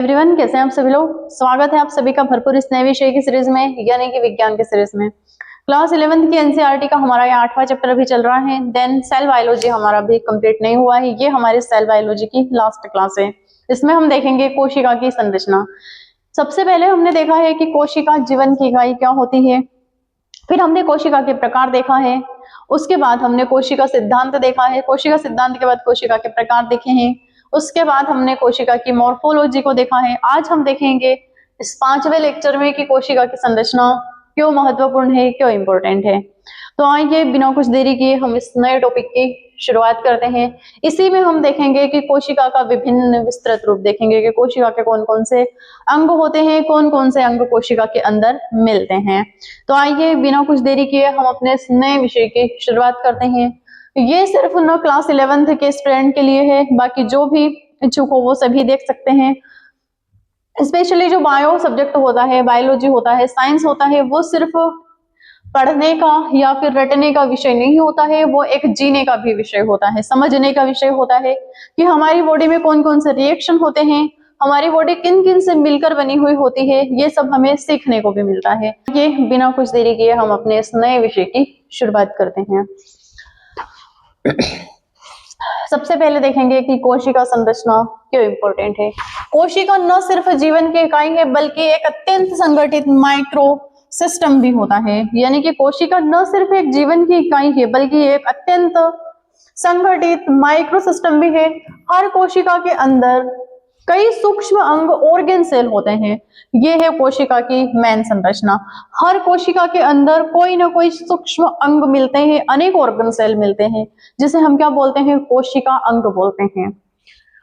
Everyone, कैसे हैं आप सभी लोग। स्वागत है आप सभी का भरपूर इस नए विषय की सीरीज में, यानी कि विज्ञान की सीरीज में। क्लास 11th की एनसीईआरटी का हमारा ये 8वां चैप्टर अभी चल रहा है। देन सेल बायोलॉजी हमारा भी कंप्लीट नहीं हुआ है। ये हमारी सेल बायोलॉजी की लास्ट क्लास है। इसमें हम देखेंगे कोशिका की संरचना। सबसे पहले हमने देखा है कि कोशिका जीवन की इकाई क्या होती है, फिर हमने कोशिका के प्रकार देखा है, उसके बाद हमने कोशिका सिद्धांत देखा है, कोशिका सिद्धांत के बाद कोशिका के प्रकार देखे हैं, उसके बाद हमने कोशिका की मॉर्फोलॉजी को देखा है। आज हम देखेंगे इस 5वें लेक्चर में कि कोशिका की संरचना क्यों महत्वपूर्ण है, क्यों इंपॉर्टेंट है। तो आइए बिना कुछ देरी किए हम इस नए टॉपिक की शुरुआत करते हैं। इसी में हम देखेंगे कि कोशिका का विभिन्न विस्तृत रूप देखेंगे कि कोशिका के कौन कौन से अंग होते हैं, कौन कौन से अंग कोशिका के अंदर मिलते हैं। तो आइए बिना कुछ देरी किए हम अपने इस नए विषय की शुरुआत करते हैं। ये सिर्फ न क्लास 11th के स्टूडेंट के लिए है, बाकी जो भी इच्छुक हो वो सभी देख सकते हैं। स्पेशली जो बायो सब्जेक्ट होता है, बायोलॉजी होता है, साइंस होता है, वो सिर्फ पढ़ने का या फिर रटने का विषय नहीं होता है, वो एक जीने का भी विषय होता है, समझने का विषय होता है कि हमारी बॉडी में कौन कौन से रिएक्शन होते हैं, हमारी बॉडी किन किन से मिलकर बनी हुई होती है, ये सब हमें सीखने को भी मिलता है। ये बिना कुछ देरी किए हम अपने इस नए विषय की शुरुआत करते हैं। सबसे पहले देखेंगे कि कोशिका संरचना क्यों इंपॉर्टेंट है। कोशिका न सिर्फ जीवन की इकाई है, बल्कि एक अत्यंत संगठित माइक्रो सिस्टम भी होता है। यानी कि कोशिका न सिर्फ एक जीवन की इकाई है, बल्कि एक अत्यंत संगठित माइक्रो सिस्टम भी है। हर कोशिका के अंदर कई सूक्ष्म अंग ऑर्गेन सेल होते हैं। ये है कोशिका की मेन संरचना। हर कोशिका के अंदर कोई ना कोई सूक्ष्म अंग मिलते हैं, अनेक ऑर्गन सेल मिलते हैं, जिसे हम क्या बोलते हैं, कोशिका अंग बोलते हैं,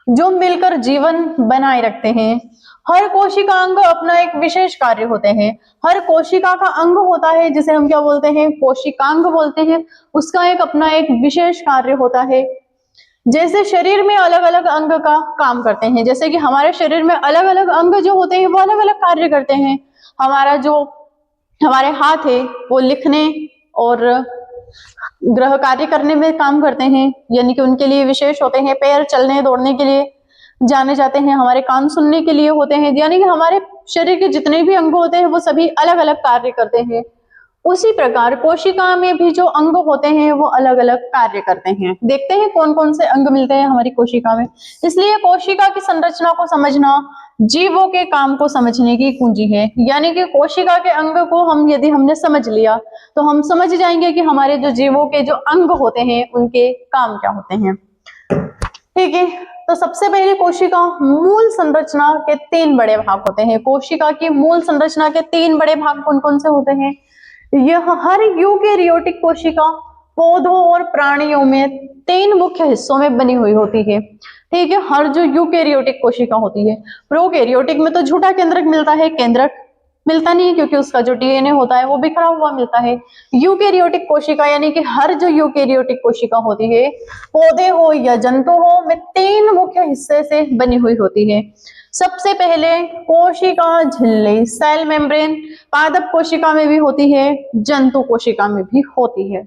जो मिलकर जीवन बनाए रखते हैं। हर कोशिका अंग अपना एक विशेष कार्य होते हैं। हर कोशिका का अंग होता है जिसे हम क्या बोलते हैं, कोशिकांग बोलते हैं। उसका एक अपना एक विशेष कार्य होता है। जैसे शरीर में अलग अलग अंग का काम करते हैं, जैसे कि हमारे शरीर में अलग अलग अंग जो होते हैं वो अलग अलग कार्य करते हैं। हमारे हाथ है वो लिखने और ग्रह कार्य करने में काम करते हैं, यानी कि उनके लिए विशेष होते हैं। पैर चलने दौड़ने के लिए जाने जाते हैं। हमारे कान सुनने के लिए होते हैं। यानी कि हमारे शरीर के जितने भी अंग होते हैं वो सभी अलग अलग कार्य करते हैं। उसी प्रकार कोशिका में भी जो अंग होते हैं वो अलग अलग कार्य करते हैं। देखते हैं कौन कौन से अंग मिलते हैं हमारी कोशिका में। इसलिए कोशिका की संरचना को समझना जीवों के काम को समझने की कुंजी है। यानी कि कोशिका के अंग को यदि हमने समझ लिया तो हम समझ जाएंगे कि हमारे जो जीवों के जो अंग होते हैं उनके काम क्या होते हैं। ठीक है, तो सबसे पहले कोशिका मूल संरचना के 3 बड़े भाग होते हैं। कोशिका की मूल संरचना के 3 बड़े भाग कौन कौन से होते हैं। यह हर यूकेरियोटिक कोशिका पौधों और प्राणियों में 3 मुख्य हिस्सों में बनी हुई होती है। ठीक है, हर जो यूकेरियोटिक कोशिका होती है। प्रोकैरियोटिक में तो झूठा केंद्रक मिलता है, केंद्रक मिलता नहीं है क्योंकि उसका जो डीएनए होता है वो बिखरा हुआ मिलता है। यूकेरियोटिक कोशिका यानी कि हर जो यूकेरियोटिक कोशिका होती है, पौधे हो या जंतु हो, में 3 मुख्य हिस्से से बनी हुई होती है। सबसे पहले कोशिका झिल्ली, सेल मेम्ब्रेन, पादप कोशिका में भी होती है, जंतु कोशिका में भी होती है।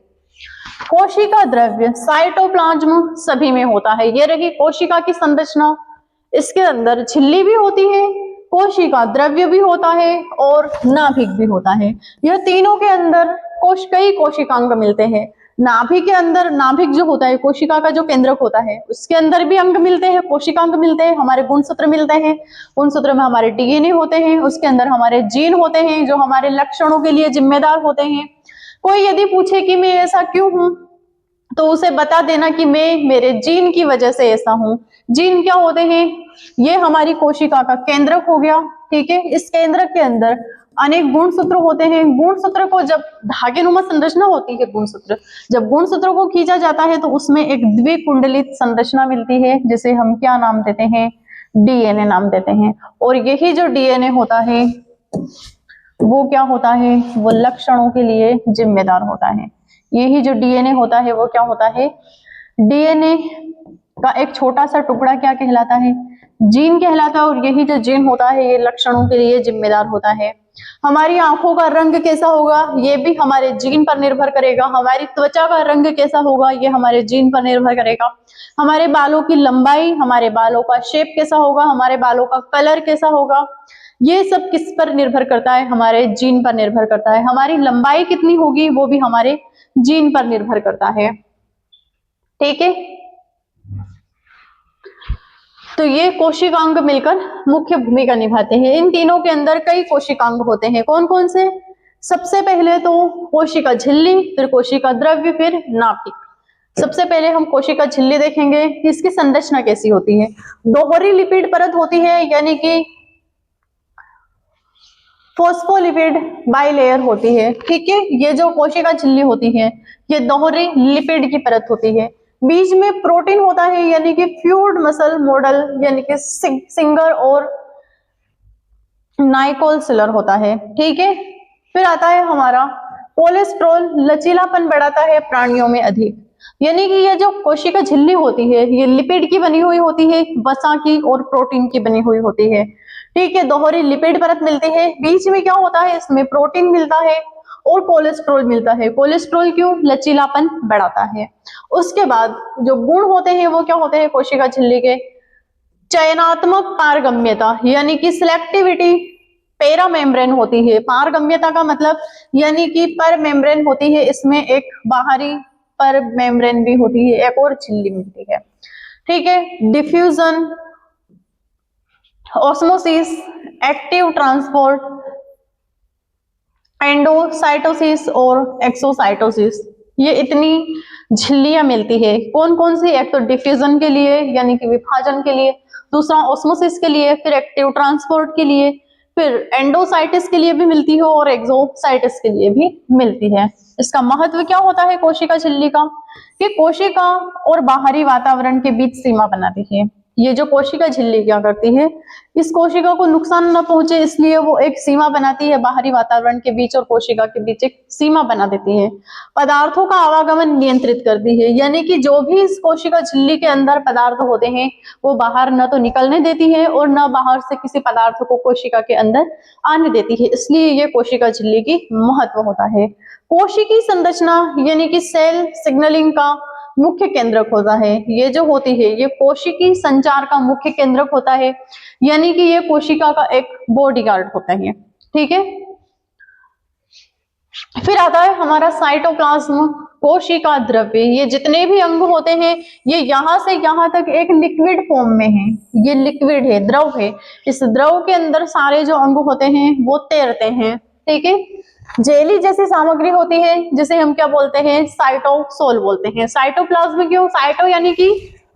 कोशिका द्रव्य, साइटोप्लाज्म सभी में होता है। ये रही कोशिका की संरचना। इसके अंदर झिल्ली भी होती है, कोशिका द्रव्य भी होता है और नाभिक भी होता है। यह तीनों के अंदर कई कोशिकांग मिलते हैं। नाभिक के अंदर, नाभिक जो होता है कोशिका का जो केंद्रक होता है, उसके अंदर भी अंग मिलते हैं, कोशिकांग मिलते हैं, हमारे गुणसूत्र मिलते हैं। गुणसूत्र में हमारे डीएनए होते हैं, उसके अंदर हमारे जीन होते हैं जो हमारे लक्षणों के लिए जिम्मेदार होते हैं। कोई यदि पूछे कि मैं ऐसा क्यों हूं, तो उसे बता देना कि मैं मेरे जीन की वजह से ऐसा हूं। जीन क्या होते हैं, ये हमारी कोशिका का केंद्रक हो गया। ठीक है, इस केंद्रक के अंदर अनेक गुणसूत्र होते हैं। गुणसूत्र को जब धागेनुमा संरचना होती है, गुणसूत्र जब गुणसूत्र को खींचा जाता है तो उसमें एक द्विकुंडलित संरचना मिलती है, जिसे हम क्या नाम देते हैं, डीएनए नाम देते हैं। और यही जो डीएनए होता है वो क्या होता है, वो लक्षणों के लिए जिम्मेदार होता है। यही जो डीएनए होता है वो क्या होता है, डीएनए का एक छोटा सा टुकड़ा क्या कहलाता है, जीन कहलाता है, और यही जो जीन होता है ये लक्षणों के लिए जिम्मेदार होता है। हमारी आंखों का रंग कैसा होगा ये भी हमारे जीन पर निर्भर करेगा। हमारी त्वचा का रंग कैसा होगा ये हमारे जीन पर निर्भर करेगा। हमारे बालों की लंबाई, हमारे बालों का शेप कैसा होगा, हमारे बालों का कलर कैसा होगा, ये सब किस पर निर्भर करता है, हमारे जीन पर निर्भर करता है। हमारी लंबाई कितनी होगी वो भी हमारे जीन पर निर्भर करता है। ठीक है, तो ये कोशिकांग मिलकर मुख्य भूमिका निभाते हैं। इन तीनों के अंदर कई कोशिकांग होते हैं। कौन कौन से? सबसे पहले तो कोशिका झिल्ली, फिर कोशिका द्रव्य, फिर नाभिक। सबसे पहले हम कोशिका झिल्ली देखेंगे कि इसकी संरचना कैसी होती है। दोहरी लिपिड परत होती है, यानी कि फोस्फोलिपिड बाइलेयर होती है। ठीक है, ये जो कोशिका झिल्ली होती है ये दोहरी लिपिड की परत होती है। बीच में प्रोटीन होता है, यानी कि फ्यूड मसल मॉडल, यानी कि सिंगर और नाइकोल सिलर होता है। ठीक है, फिर आता है हमारा कोलेस्ट्रॉल, लचीलापन बढ़ाता है प्राणियों में अधिक। यानी कि ये जो कोशिका झिल्ली होती है ये लिपिड की बनी हुई होती है, वसा की और प्रोटीन की बनी हुई होती है। ठीक है, दोहरी लिपिड परत मिलती है, बीच में क्या होता है इसमें प्रोटीन मिलता है और कोलेस्ट्रॉल मिलता है। कोलेस्ट्रॉल क्यों? लचीलापन बढ़ाता है। उसके बाद जो गुण होते हैं वो क्या होते हैं कोशिका झिल्ली के? चयनात्मक पारगम्यता, यानी कि सिलेक्टिविटी, पेरा मेम्ब्रेन होती है। पारगम्यता का मतलब यानी कि पर मेम्ब्रेन होती है, इसमें एक बाहरी पर मेम्ब्रेन भी होती है, एक और झिल्ली मिलती है। ठीक है, diffusion, osmosis, active transport, endocytosis और एक्सोसाइटोसिस, ये इतनी झिल्लियां मिलती है। कौन कौन सी? एक तो डिफ्यूजन के लिए यानी कि विभाजन के लिए, दूसरा ऑस्मोसिस के लिए, फिर एक्टिव ट्रांसपोर्ट के लिए, फिर एंडोसाइटिस के लिए भी मिलती है और एक्सोसाइटिस के लिए भी मिलती है। इसका महत्व क्या होता है कोशिका झिल्ली का? कि कोशिका और बाहरी वातावरण के बीच सीमा बनाती है। ये जो कोशिका झिल्ली क्या करती है, इस कोशिका को नुकसान न पहुंचे इसलिए वो एक सीमा बनाती है, बाहरी वातावरण के बीच और कोशिका के बीच एक सीमा बना देती है। पदार्थों का आवागमन नियंत्रित करती है, यानी कि जो भी इस कोशिका झिल्ली के अंदर पदार्थ होते हैं वो बाहर न तो निकलने देती है और न बाहर से किसी पदार्थ को कोशिका के अंदर आने देती है, इसलिए ये कोशिका झिल्ली की महत्व होता है। कोशिकीय संरचना यानी कि सेल सिग्नलिंग का मुख्य केंद्रक होता है। ये जो होती है ये कोशिकीय संचार का मुख्य केंद्रक होता है, यानी कि ये कोशिका का एक बॉडीगार्ड होता है। ठीक है, फिर आता है हमारा साइटोप्लाज्म, कोशिका द्रव्य। ये जितने भी अंग होते हैं ये यहां से यहां तक एक लिक्विड फॉर्म में है, ये लिक्विड है, द्रव है। इस द्रव के अंदर सारे जो अंग होते हैं वो तैरते हैं। ठीक है, जेली जैसी सामग्री होती है जिसे हम क्या बोलते हैं? साइटोसोल बोलते हैं। साइटोप्लाज्म क्यों? साइटो यानी कि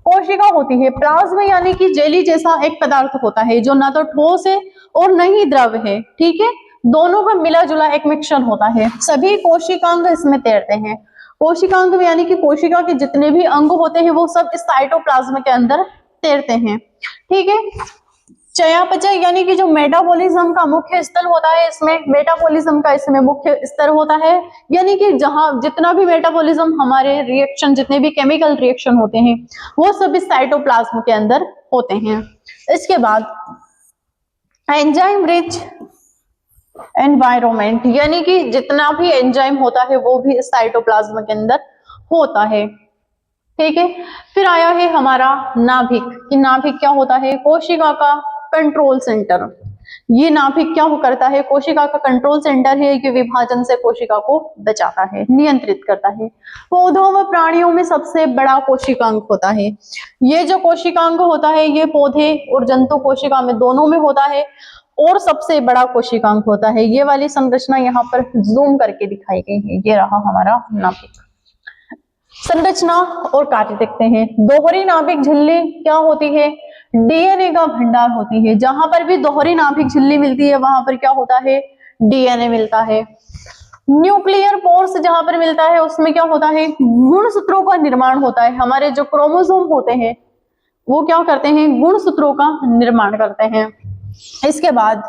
कोशिका होती है, प्लाज्म यानी कि जेली जैसा एक पदार्थ होता है जो ना तो ठोस है और न ही द्रव है। ठीक है, दोनों का मिला जुला एक मिक्सचर होता है। सभी कोशिकांग इसमें तैरते हैं। कोशिकांग में यानी कि कोशिका के जितने भी अंग होते हैं वो सब इस साइटोप्लाज्म के अंदर तैरते हैं। ठीक है, चयापचय यानी कि जो मेटाबॉलिज्म का मुख्य स्तर होता है, इसमें मेटाबॉलिज्म का इसमें मुख्य स्तर होता है, यानी कि जहां जितना भी मेटाबॉलिज्म हमारे रिएक्शन, जितने भी केमिकल रिएक्शन होते हैं वो सब इस साइटोप्लाज्म के अंदर होते हैं। इसके बाद एंजाइम रिच एनवायरमेंट, यानी कि जितना भी एंजाइम होता है वो भी इस साइटोप्लाज्म के अंदर होता है। ठीक है, फिर आया है हमारा नाभिक। कि नाभिक क्या होता है? कोशिका का कंट्रोल सेंटर। ये नाभिक क्या करता है? कोशिका का कंट्रोल सेंटर है, ये विभाजन से कोशिका को बचाता है, नियंत्रित करता है। पौधों व प्राणियों में सबसे बड़ा कोशिकांग होता है। ये जो कोशिकांग होता है ये पौधे और जंतु कोशिका में दोनों में होता है और सबसे बड़ा कोशिकांग होता है। ये वाली संरचना यहाँ पर जूम करके दिखाई गई है, ये रहा हमारा नाभिक। संरचना और कार्य देखते हैं। दोहरी नाभिक झिल्ली क्या होती है? डीएनए का भंडार होती है। जहां पर भी दोहरी नाभिक झिल्ली मिलती है वहां पर क्या होता है? डीएनए मिलता है। न्यूक्लियर पोर्स जहां पर मिलता है उसमें क्या होता है? गुणसूत्रों का निर्माण होता है। हमारे जो क्रोमोसोम होते हैं वो क्या करते हैं? गुणसूत्रों का निर्माण करते हैं। इसके बाद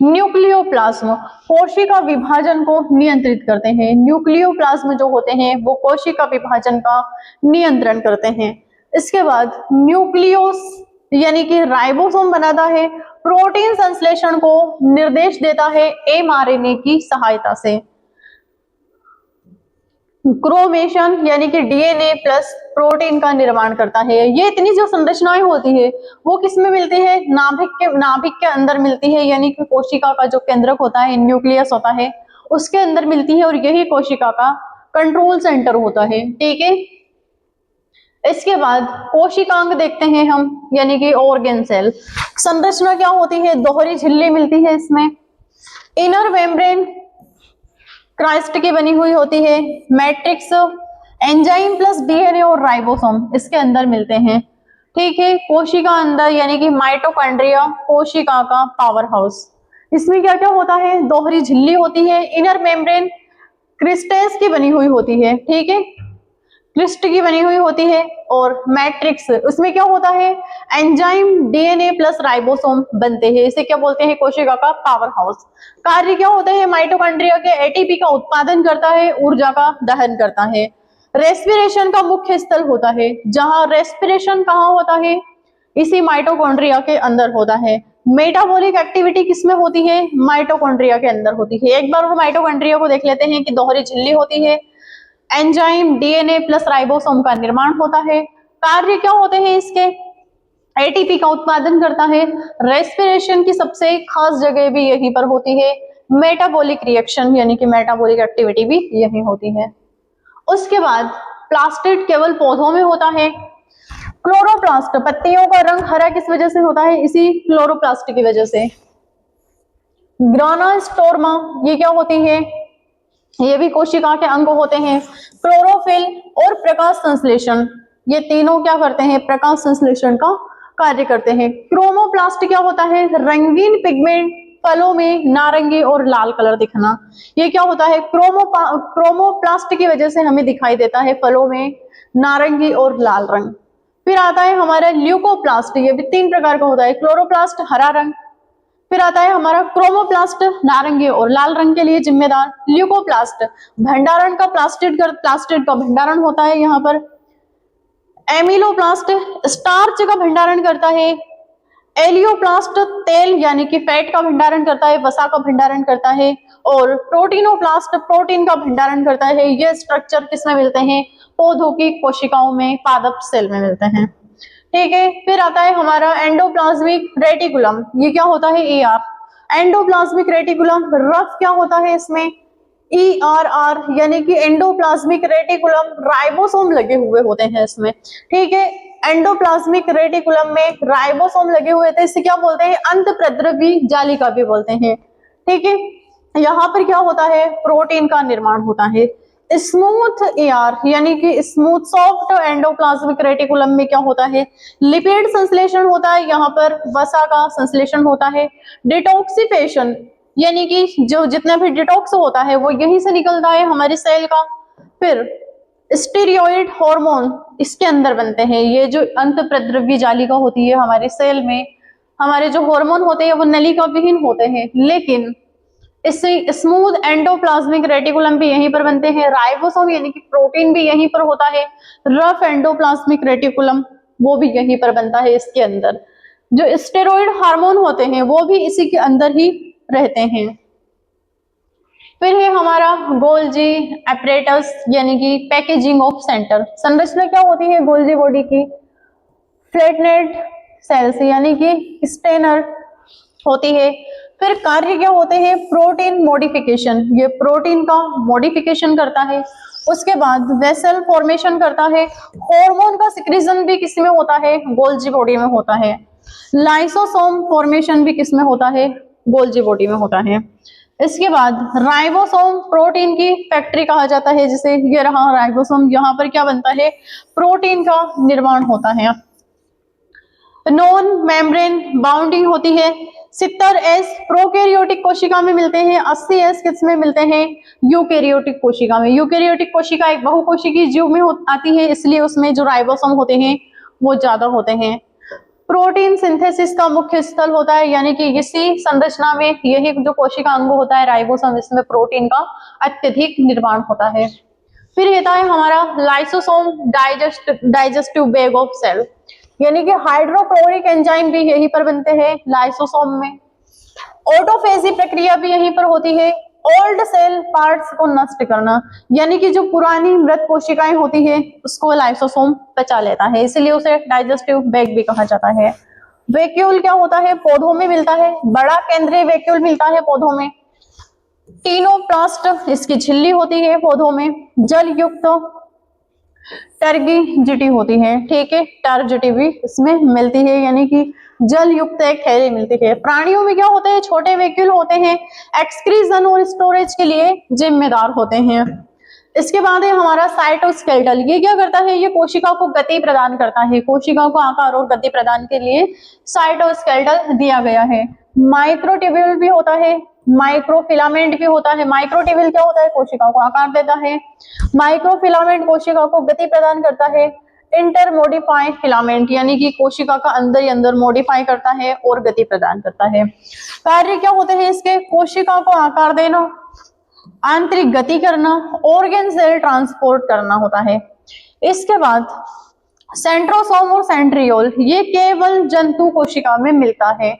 न्यूक्लियोप्लाज्म कोशिका विभाजन को नियंत्रित करते हैं। न्यूक्लियोप्लाज्म जो होते हैं वो कोशिका विभाजन का नियंत्रण करते हैं। इसके बाद न्यूक्लियोस यानी कि राइबोसोम बनाता है, प्रोटीन संश्लेषण को निर्देश देता है एमआरएनए की सहायता से। क्रोमेशन यानी कि डीएनए प्लस प्रोटीन का निर्माण करता है। ये इतनी जो संरचनाएं होती है वो किसमें मिलती है? नाभिक के अंदर मिलती है, यानी कि कोशिका का जो केंद्रक होता है, न्यूक्लियस होता है, उसके अंदर मिलती है और यही कोशिका का कंट्रोल सेंटर होता है। ठीक है, इसके बाद कोशिकांग देखते हैं हम, यानी कि ऑर्गेन सेल। संरचना क्या होती है? दोहरी झिल्ली मिलती है इसमें, इनर मेम्ब्रेन क्राइस्ट की बनी हुई होती है, मैट्रिक्स, एंजाइम प्लस डीएनए और राइबोसोम इसके अंदर मिलते हैं। ठीक है, कोशिका अंदर यानी कि माइटोकॉन्ड्रिया कोशिका का पावर हाउस। इसमें क्या क्या होता है? दोहरी झिल्ली होती है, इनर मेम्ब्रेन क्रिस्टल्स की बनी हुई होती है, ठीक है, क्रिस्ट की बनी हुई होती है, और मैट्रिक्स, उसमें क्या होता है? एंजाइम, डीएनए प्लस राइबोसोम बनते हैं। इसे क्या बोलते हैं? कोशिका का पावर हाउस। कार्य क्या होता है? माइटोकॉन्ड्रिया के एटीपी का उत्पादन करता है, ऊर्जा का दहन करता है। रेस्पिरेशन का मुख्य स्थल होता है, जहां रेस्पिरेशन कहाँ होता है? इसी माइटोकॉन्ड्रिया के अंदर होता है। मेटाबॉलिक एक्टिविटी किसमें होती है? माइटोकॉन्ड्रिया के अंदर होती है। एक बार और माइटोकॉन्ड्रिया को देख लेते हैं कि दोहरी झिल्ली होती है, एंजाइम, डीएनए प्लस राइबोसोम का निर्माण होता है। कार्य क्या होते हैं इसके? एटीपी का उत्पादन करता है। रेस्पिरेशन की सबसे खास जगह भी यहीं पर होती है। मेटाबॉलिक रिएक्शन यानी कि मेटाबॉलिक एक्टिविटी भी यहीं होती है। उसके बाद प्लास्टिड केवल पौधों में होता है। क्लोरोप्लास्ट, पत्तियों का रंग हरा किस वजह से होता है? इसी क्लोरोप्लास्ट की वजह से। ग्रानास्टोर्मा, ये क्या होती है? ये भी कोशिका के अंग होते हैं। क्लोरोफिल और प्रकाश संश्लेषण, ये तीनों क्या करते हैं? प्रकाश संश्लेषण का कार्य करते हैं। क्रोमोप्लास्ट क्या होता है? रंगीन पिगमेंट, फलों में नारंगी और लाल कलर दिखना, ये क्या होता है? क्रोमोप्लास्ट की वजह से हमें दिखाई देता है फलों में नारंगी और लाल रंग। फिर आता है हमारा ल्यूकोप्लास्ट, ये भी 3 प्रकार का होता है। क्लोरोप्लास्ट हरा रंग, फिर आता है हमारा क्रोमोप्लास्ट नारंगी और लाल रंग के लिए जिम्मेदार। ल्यूकोप्लास्ट भंडारण का, प्लास्टिड का भंडारण होता है यहाँ पर। एमिलोप्लास्ट स्टार्च का भंडारण करता है। एलियोप्लास्ट तेल यानी कि फैट का भंडारण करता है, वसा का भंडारण करता है। और प्रोटीनोप्लास्ट प्रोटीन का भंडारण करता है। ये स्ट्रक्चर किसमें मिलते हैं? पौधों की कोशिकाओं में, पादप सेल में मिलते हैं। ठीक है, फिर आता है हमारा एंडोप्लाज्मिक रेटिकुलम, ये क्या होता है? ER, endoplasmic reticulum. रफ क्या होता है इसमें? ERR, यानी कि एंडोप्लाज्मिक रेटिकुलम, राइबोसोम लगे हुए होते हैं इसमें। ठीक है, एंडोप्लाज्मिक रेटिकुलम में राइबोसोम लगे हुए थे, इसे क्या बोलते हैं? अंतःप्रद्रवी जालिका भी बोलते हैं। ठीक है, यहाँ पर क्या होता है? प्रोटीन का निर्माण होता है। स्मूथ ER यानी कि स्मूथ सॉफ्ट एंडोप्लाज्मिक रेटिकुलम में क्या होता है? लिपिड संश्लेषण होता है, यहाँ पर वसा का संश्लेषण होता है। डिटॉक्सिफिकेशन यानी कि जो जितना भी डिटॉक्स होता है वो यहीं से निकलता है हमारे सेल का। फिर स्टीरॉयड हार्मोन इसके अंदर बनते हैं। ये जो अंतःप्रद्रव्य जालिका होती है हमारे सेल में, हमारे जो हार्मोन होते हैं वो नलिका विहीन होते हैं, लेकिन इससे स्मूथ एंडोप्लाज्मिक रेटिकुलम भी यहीं पर बनते हैं। राइबोसोम यानी कि प्रोटीन भी यहीं पर होता है। रफ एंडोप्लाज्मिक रेटिकुलम वो भी यहीं पर बनता है इसके अंदर। जो स्टेरॉइड हार्मोन होते हैं वो भी इसी के अंदर ही रहते हैं। फिर है हमारा गोल्जी एपरेटस यानी कि पैकेजिंग ऑफ सेंटर। संरचना क्या होती है गोल्जी बॉडी की? फ्लैटनेट सेल्स यानी कि स्टेनर होती है। फिर कार्य क्या होते हैं? प्रोटीन मॉडिफिकेशन, ये प्रोटीन का मॉडिफिकेशन करता है। उसके बाद वेसल फॉर्मेशन करता है। हार्मोन का सिक्रीशन भी किसमें होता है? गोल्जी बॉडी में होता है। लाइसोसोम फॉर्मेशन भी किसमें होता है? गोल्जी बॉडी में होता है। इसके बाद राइबोसोम प्रोटीन की फैक्ट्री कहा जाता है, जिसे ये रहा राइबोसोम, यहाँ पर क्या बनता है? प्रोटीन का निर्माण होता है। नॉन मेम्ब्रेन बाउंडिंग होती है। 70S प्रोकैरियोटिक कोशिका में मिलते हैं, 80S किस में मिलते हैं? यूकैरियोटिक कोशिका में। यूकैरियोटिक कोशिका एक बहुकोशिकीय जीव में आती है, इसलिए उसमें जो राइबोसोम होते हैं वो ज्यादा होते हैं। प्रोटीन सिंथेसिस का मुख्य स्थल होता है, यानी कि इसी संरचना में यही जो कोशिका अंग होता है राइबोसोम, इसमें प्रोटीन का अत्यधिक निर्माण होता है। फिर रहता है हमारा lysosome digestive bag of cell, यानी कि हाइड्रोक्लोरिक एंजाइम भी यहीं पर बनते हैं लाइसोसोम में। ऑटोफेजी प्रक्रिया भी यहीं पर होती है। ओल्ड सेल पार्ट्स को नष्ट करना, यानी कि जो पुरानी मृत कोशिकाएं होती है उसको लाइसोसोम पचा लेता है, इसलिए उसे डाइजेस्टिव बैग भी कहा जाता है। वैक्यूल क्या होता है, पौधों में मिलता है, बड़ा केंद्रीय वैक्यूल मिलता है पौधों में। टीनोप्लास्ट इसकी झिल्ली होती है पौधों में। जल युक्त टर्गिडिटी होती है, ठीक है, टर्जिटी भी इसमें मिलती है, यानी कि जल युक्त एक थैली मिलती है। प्राणियों में क्या होते हैं, छोटे वैक्यूल होते हैं, एक्सक्रीजन और स्टोरेज के लिए जिम्मेदार होते हैं। इसके बाद है हमारा साइटोस्केलेटल, ये क्या करता है, ये कोशिका को गति प्रदान करता है, कोशिका को आकार और गति प्रदान के लिए साइटोस्केलेटल दिया गया है। माइक्रोट्यूब्यूल भी होता है, माइक्रोफिलामेंट भी होता है। माइक्रोट्यूब्यूल क्या होता है, कोशिका को आकार देता है। माइक्रोफिलामेंट कोशिका को गति प्रदान करता है। इंटरमोडिफाई फिलामेंट, यानी कि कोशिका का अंदर ही अंदर मॉडिफाई करता है और गति प्रदान करता है। कार्य क्या होते हैं इसके, कोशिका को आकार देना, आंतरिक गति करना, ऑर्गन सेल ट्रांसपोर्ट करना होता है। इसके बाद सेंट्रोसोम और सेंट्रियोल, ये केवल जंतु कोशिका में मिलता है।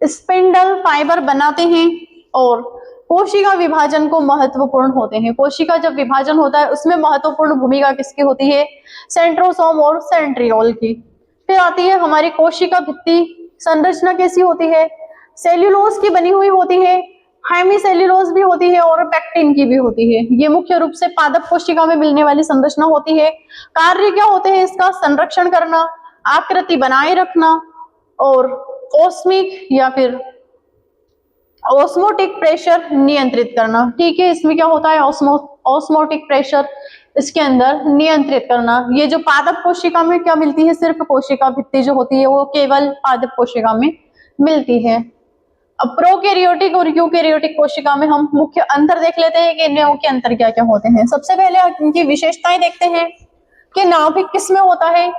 स्पिंडल फाइबर बनाते हैं और कोशिका विभाजन को महत्वपूर्ण होते हैं। कोशिका जब विभाजन होता है उसमें महत्वपूर्ण भूमिका किसकी होती है, सेंट्रोसोम और सेंट्रियोल की। फिर आती है हमारी कोशिका भित्ति, संरचना कैसी होती है, सेल्यूलोज की बनी हुई होती है, हेमीसेल्यूलोज भी होती है और पेक्टिन की भी होती है। ये मुख्य रूप से पादप कोशिका में मिलने वाली संरचना होती है। कार्य क्या होते हैं इसका, संरक्षण करना, आकृति बनाए रखना और ऑस्मिक या फिर ऑस्मोटिक प्रेशर नियंत्रित करना, ठीक है। इसमें क्या होता है, ऑस्मोटिक प्रेशर इसके अंदर नियंत्रित करना। ये जो पादप कोशिका में क्या मिलती है, सिर्फ कोशिका भित्ति जो होती है वो केवल पादप कोशिका में मिलती है। अब प्रोकैरियोटिक और यूकैरियोटिक कोशिका में हम मुख्य अंतर देख लेते हैं कि इनमें मुख्य अंतर क्या क्या होते हैं। सबसे पहले इनकी विशेषताएं देखते हैं कि नाभिक किसमें होता है,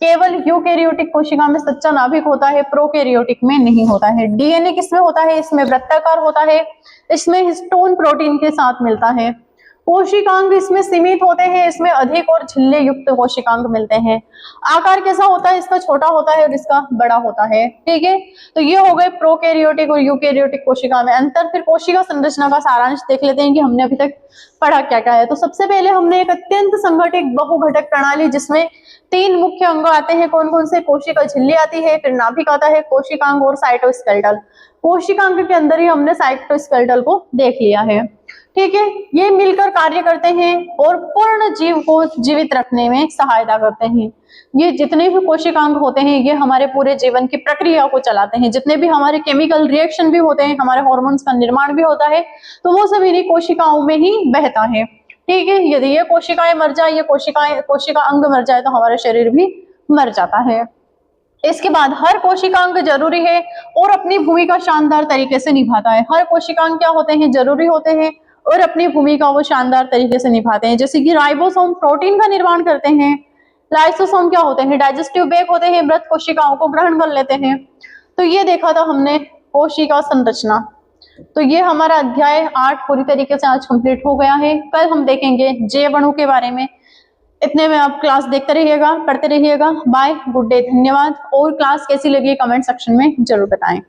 केवल यूकैरियोटिक कोशिका में सच्चा नाभिक होता है, प्रोकैरियोटिक में नहीं होता है। डीएनए किसमें होता है, इसमें वृत्ताकार होता है, इसमें हिस्टोन प्रोटीन के साथ मिलता है। कोशिकांग इसमें सीमित होते हैं, इसमें अधिक और झिल्ली युक्त कोशिकांग मिलते हैं। आकार कैसा होता है, इसका छोटा होता है और इसका बड़ा होता है, ठीक है। तो ये हो गए प्रोकैरियोटिक और यूकैरियोटिक कोशिका में अंतर। फिर कोशिका संरचना का सारांश देख लेते हैं कि हमने अभी तक पढ़ा क्या क्या है। तो सबसे पहले हमने एक अत्यंत संगठित बहुघटक प्रणाली जिसमें 3 मुख्य अंग आते हैं, कौन कौन से, कोशिका झिल्ली आती है, फिर नाभिक आता है, कोशिकांग और साइटोस्केलेटल। कोशिकांग के अंदर ही हमने साइटोस्केलेटल को देख लिया है, ठीक है। ये मिलकर कार्य करते हैं और पूर्ण जीव को जीवित रखने में सहायता करते हैं। ये जितने भी कोशिकांग होते हैं ये हमारे पूरे जीवन की प्रक्रिया को चलाते हैं। जितने भी हमारे केमिकल रिएक्शन भी होते हैं, हमारे हार्मोन्स का निर्माण भी होता है, तो वो सब इन्हीं कोशिकाओं में ही बहता है, ठीक है। यदि ये कोशिकाएं मर जाए, ये कोशिका अंग मर जाए तो हमारा शरीर भी मर जाता है। इसके बाद हर कोशिकांग जरूरी है और अपनी भूमिका शानदार तरीके से निभाता है। हर कोशिकांग क्या होते हैं, जरूरी होते हैं और अपनी भूमिका वो शानदार तरीके से निभाते हैं। जैसे कि राइबोसोम प्रोटीन का निर्माण करते हैं, लाइसोसोम क्या होते हैं, डाइजेस्टिव बैग होते हैं, मृत कोशिकाओं को ग्रहण कर लेते हैं। तो ये देखा था हमने कोशिका संरचना। तो ये हमारा अध्याय 8 पूरी तरीके से आज कंप्लीट हो गया है। कल हम देखेंगे जैवाणु के बारे में। इतने में आप क्लास देखते रहिएगा, पढ़ते रहिएगा। बाय, गुड डे, धन्यवाद। और क्लास कैसी लगी कमेंट सेक्शन में जरूर बताएं।